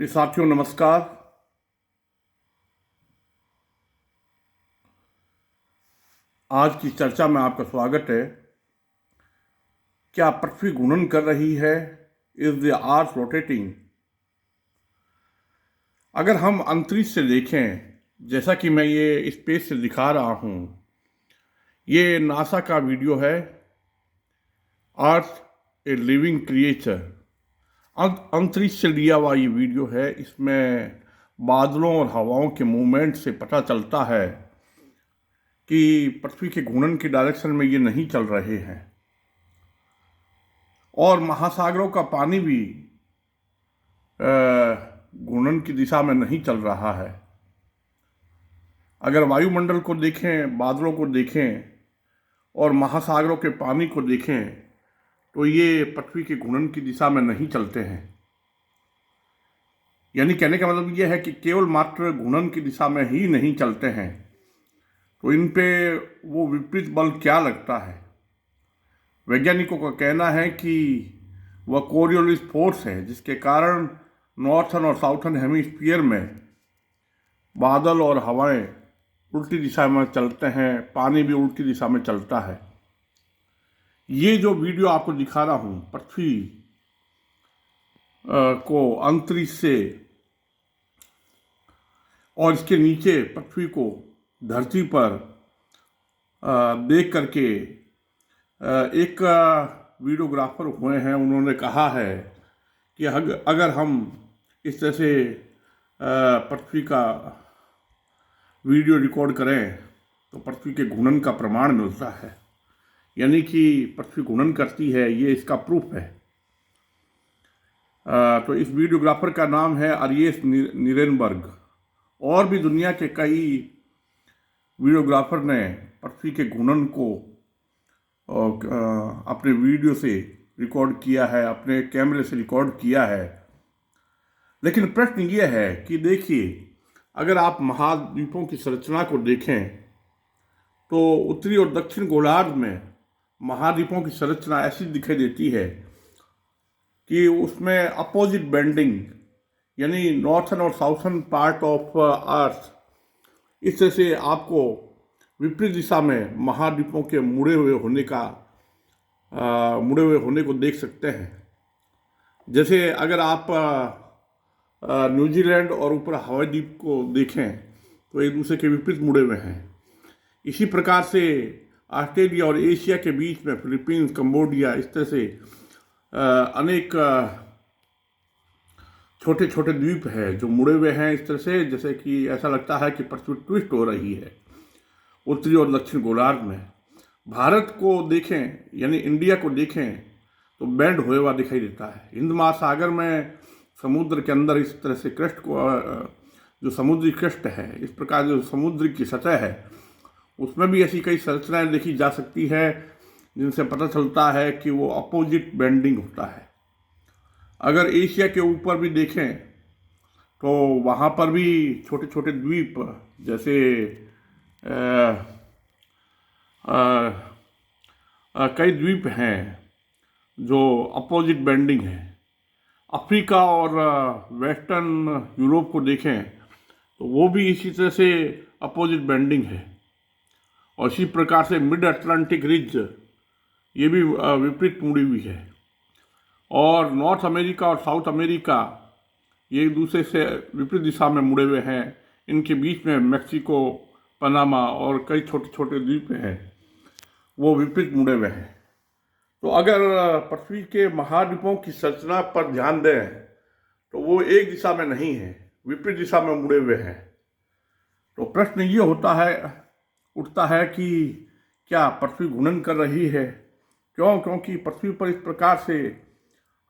प्रिय साथियों नमस्कार। आज की चर्चा में आपका स्वागत है। क्या पृथ्वी घूर्णन कर रही है? Is the earth rotating? अगर हम अंतरिक्ष से देखें, जैसा कि मैं ये स्पेस से दिखा रहा हूँ, ये नासा का वीडियो है। अर्थ ए लिविंग क्रिएचर, अंतरिक्ष से लिया हुआ ये वीडियो है। इसमें बादलों और हवाओं के मूवमेंट से पता चलता है कि पृथ्वी के घूर्णन की डायरेक्शन में ये नहीं चल रहे हैं और महासागरों का पानी भी घूर्णन की दिशा में नहीं चल रहा है। अगर वायुमंडल को देखें, बादलों को देखें और महासागरों के पानी को देखें तो ये पृथ्वी के घूर्णन की दिशा में नहीं चलते हैं। यानी कहने का मतलब ये है कि केवल मात्र घूर्णन की दिशा में ही नहीं चलते हैं, तो इन पे वो विपरीत बल क्या लगता है? वैज्ञानिकों का कहना है कि वह कोरियोलिस फोर्स है, जिसके कारण नॉर्थन और साउथर्न हेमिस्फीयर में बादल और हवाएं उल्टी दिशा में चलते हैं, पानी भी उल्टी दिशा में चलता है। ये जो वीडियो आपको दिखा रहा हूँ पृथ्वी को अंतरिक्ष से और इसके नीचे पृथ्वी को धरती पर देख करके एक वीडियोग्राफर हुए हैं, उन्होंने कहा है कि अगर हम इस तरह से पृथ्वी का वीडियो रिकॉर्ड करें तो पृथ्वी के घूर्णन का प्रमाण मिलता है। यानी कि पृथ्वी घूर्णन करती है, ये इसका प्रूफ है। तो इस वीडियोग्राफर का नाम है अरियस निरेनबर्ग। और भी दुनिया के कई वीडियोग्राफर ने पृथ्वी के घूर्णन को अपने वीडियो से रिकॉर्ड किया है, अपने कैमरे से रिकॉर्ड किया है। लेकिन प्रश्न ये है कि देखिए, अगर आप महाद्वीपों की संरचना को देखें तो उत्तरी और दक्षिण गोलार्ध में महाद्वीपों की संरचना ऐसी दिखाई देती है कि उसमें अपोजिट बेंडिंग, यानी नॉर्थन और साउथर्न पार्ट ऑफ अर्थ, इस तरह से आपको विपरीत दिशा में महाद्वीपों के मुड़े हुए होने को देख सकते हैं। जैसे अगर आप न्यूजीलैंड और ऊपर हवाई द्वीप को देखें तो एक दूसरे के विपरीत मुड़े हुए हैं। इसी प्रकार से ऑस्ट्रेलिया और एशिया के बीच में फिलीपींस, कंबोडिया, इस तरह से अनेक छोटे छोटे द्वीप हैं जो मुड़े हुए हैं इस तरह से, जैसे कि ऐसा लगता है कि पृथ्वी ट्विस्ट हो रही है उत्तरी और दक्षिण गोलार्ध में। भारत को देखें, यानी इंडिया को देखें तो बैंड हुए हुआ दिखाई देता है। हिंद महासागर में समुद्र के अंदर इस तरह से क्रस्ट को, जो समुद्री क्रस्ट है, इस प्रकार जो समुद्र की सतह है, उसमें भी ऐसी कई संरचनाएं देखी जा सकती है जिनसे पता चलता है कि वो अपोजिट बेंडिंग होता है। अगर एशिया के ऊपर भी देखें तो वहाँ पर भी छोटे छोटे द्वीप, जैसे कई द्वीप हैं जो अपोजिट बेंडिंग है। अफ्रीका और वेस्टर्न यूरोप को देखें तो वो भी इसी तरह से अपोजिट बेंडिंग है। और इसी प्रकार से मिड अटलांटिक रिज, ये भी विपरीत मुड़ी हुई है। और नॉर्थ अमेरिका और साउथ अमेरिका ये एक दूसरे से विपरीत दिशा में मुड़े हुए हैं। इनके बीच में मैक्सिको, पनामा और कई छोटे छोटे द्वीप हैं, वो विपरीत मुड़े हुए हैं। तो अगर पृथ्वी के महाद्वीपों की संरचना पर ध्यान दें तो वो एक दिशा में नहीं है, विपरीत दिशा में मुड़े हुए हैं। तो प्रश्न ये उठता है कि क्या पृथ्वी घूर्णन कर रही है? क्यों? क्योंकि पृथ्वी पर इस प्रकार से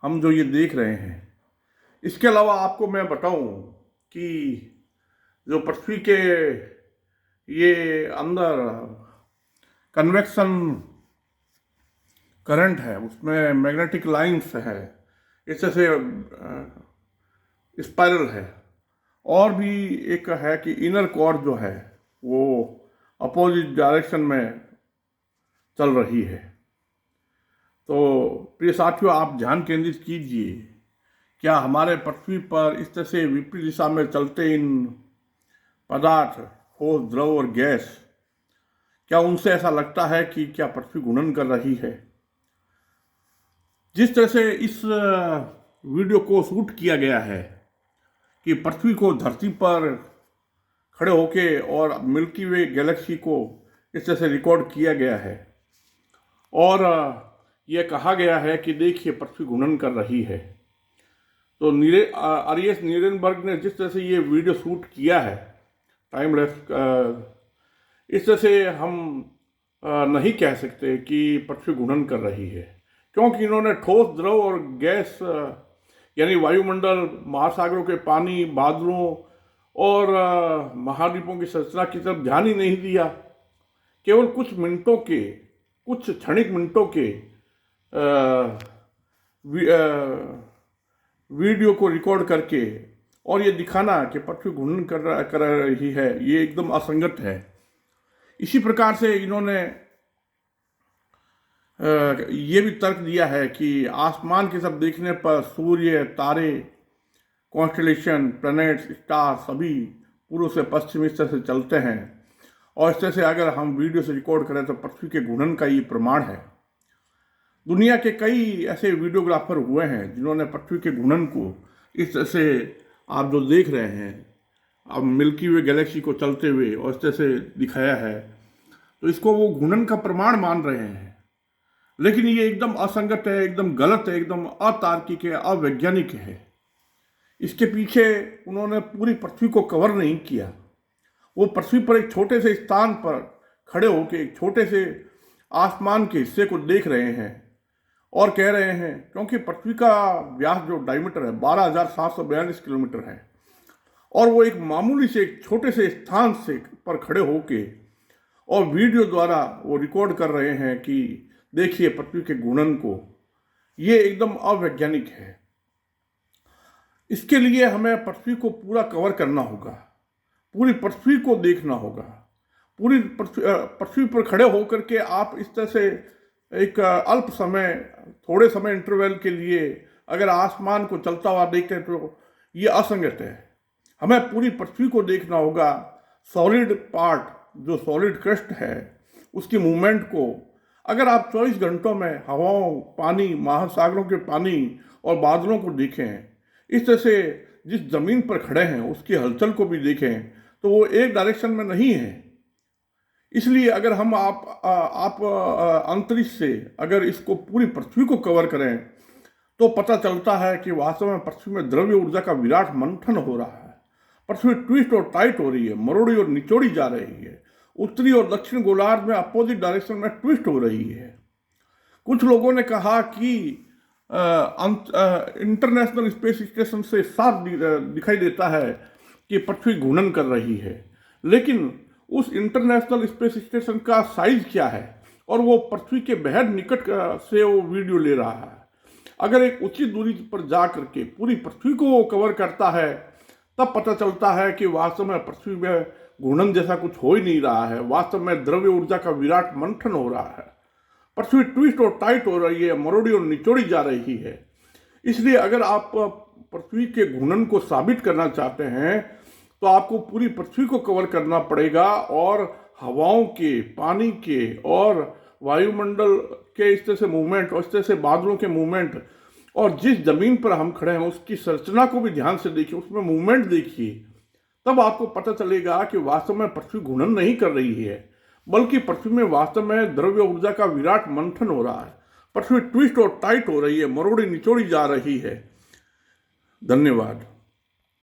हम जो ये देख रहे हैं। इसके अलावा आपको मैं बताऊं कि जो पृथ्वी के ये अंदर कन्वेक्शन करंट है, उसमें मैग्नेटिक लाइंस है, इस तरह से स्पाइरल है। और भी एक है कि इनर कोर जो है वो अपोजिट डायरेक्शन में चल रही है। तो प्रिय साथियों, आप ध्यान केंद्रित कीजिए क्या हमारे पृथ्वी पर इस तरह से विपरीत दिशा में चलते इन पदार्थ, ठोस, द्रव और गैस, क्या उनसे ऐसा लगता है कि क्या पृथ्वी घूर्णन कर रही है? जिस तरह से इस वीडियो को शूट किया गया है कि पृथ्वी को धरती पर खड़े होके और मिल्की वे गैलेक्सी को इस तरह से रिकॉर्ड किया गया है और यह कहा गया है कि देखिए पृथ्वी घूर्णन कर रही है। तो आर.एस. नीरेनबर्ग ने जिस तरह से ये वीडियो शूट किया है टाइम लैप्स, इस तरह से हम नहीं कह सकते कि पृथ्वी घूर्णन कर रही है, क्योंकि इन्होंने ठोस, द्रव और गैस यानी वायुमंडल, महासागरों के पानी, बादलों और महाद्वीपों की संरचना की तरफ ध्यान ही नहीं दिया। केवल कुछ क्षणिक मिनटों के वीडियो को रिकॉर्ड करके और ये दिखाना कि पृथ्वी घूर्णन कर रही है, ये एकदम असंगत है। इसी प्रकार से इन्होंने ये भी तर्क दिया है कि आसमान की तरफ देखने पर सूर्य, तारे, कॉन्स्टेलेशन, प्लैनेट्स, स्टार सभी पूर्व से पश्चिम इस तरह से चलते हैं और इस तरह से अगर हम वीडियो से रिकॉर्ड करें तो पृथ्वी के घूर्णन का ये प्रमाण है। दुनिया के कई ऐसे वीडियोग्राफर हुए हैं जिन्होंने पृथ्वी के घूर्णन को इस तरह से आप जो देख रहे हैं अब मिल्की वे गैलेक्सी को चलते हुए और इस तरह से दिखाया है, तो इसको वो घूर्णन का प्रमाण मान रहे हैं। लेकिन ये एकदम असंगत है, एकदम गलत है, एकदम अतार्किक है, अवैज्ञानिक है। इसके पीछे उन्होंने पूरी पृथ्वी को कवर नहीं किया। वो पृथ्वी पर एक छोटे से स्थान पर खड़े होकर एक छोटे से आसमान के हिस्से को देख रहे हैं और कह रहे हैं, क्योंकि पृथ्वी का व्यास जो डायमीटर है 12,742 किलोमीटर है और वो एक मामूली से एक छोटे से स्थान से पर खड़े होके और वीडियो द्वारा वो रिकॉर्ड कर रहे हैं कि देखिए पृथ्वी के घूर्णन को। ये एकदम अवैज्ञानिक है। इसके लिए हमें पृथ्वी को पूरा कवर करना होगा, पूरी पृथ्वी को देखना होगा। पूरी पृथ्वी पर खड़े होकर के आप इस तरह से एक अल्प समय, थोड़े समय इंटरवल के लिए अगर आसमान को चलता हुआ देखते हैं तो ये असंगत है। हमें पूरी पृथ्वी को देखना होगा, सॉलिड पार्ट जो सॉलिड क्रस्ट है उसकी मूवमेंट को। अगर आप 24 घंटों में हवाओं, पानी, महासागरों के पानी और बादलों को देखें, इस तरह से जिस जमीन पर खड़े हैं उसकी हलचल को भी देखें, तो वो एक डायरेक्शन में नहीं है। इसलिए अगर हम आप अंतरिक्ष से अगर इसको पूरी पृथ्वी को कवर करें तो पता चलता है कि वास्तव में पृथ्वी में द्रव्य ऊर्जा का विराट मंथन हो रहा है। पृथ्वी ट्विस्ट और टाइट हो रही है, मरोड़ी और निचोड़ी जा रही है। उत्तरी और दक्षिण गोलार्ध में अपोजिट डायरेक्शन में ट्विस्ट हो रही है। कुछ लोगों ने कहा कि इंटरनेशनल स्पेस स्टेशन से साफ दिखाई देता है कि पृथ्वी घूर्णन कर रही है, लेकिन उस इंटरनेशनल स्पेस स्टेशन का साइज क्या है और वो पृथ्वी के बेहद निकट से वो वीडियो ले रहा है। अगर एक उचित दूरी पर जा करके पूरी पृथ्वी को वो कवर करता है तब पता चलता है कि वास्तव में पृथ्वी में घूर्णन जैसा कुछ हो ही नहीं रहा है। वास्तव में द्रव्य ऊर्जा का विराट मंथन हो रहा है। पृथ्वी ट्विस्ट और टाइट हो रही है, मरोड़ी और निचोड़ी जा रही है। इसलिए अगर आप पृथ्वी के घूर्णन को साबित करना चाहते हैं तो आपको पूरी पृथ्वी को कवर करना पड़ेगा और हवाओं के, पानी के और वायुमंडल के इस तरह से मूवमेंट और इस तरह से बादलों के मूवमेंट और जिस जमीन पर हम खड़े हैं उसकी संरचना को भी ध्यान से देखिए, उसमें मूवमेंट देखिए, तब आपको पता चलेगा कि वास्तव में पृथ्वी घूर्णन नहीं कर रही है, बल्कि पृथ्वी में वास्तव में द्रव्य ऊर्जा का विराट मंथन हो रहा है। पृथ्वी ट्विस्ट और टाइट हो रही है, मरोड़ी निचोड़ी जा रही है। धन्यवाद।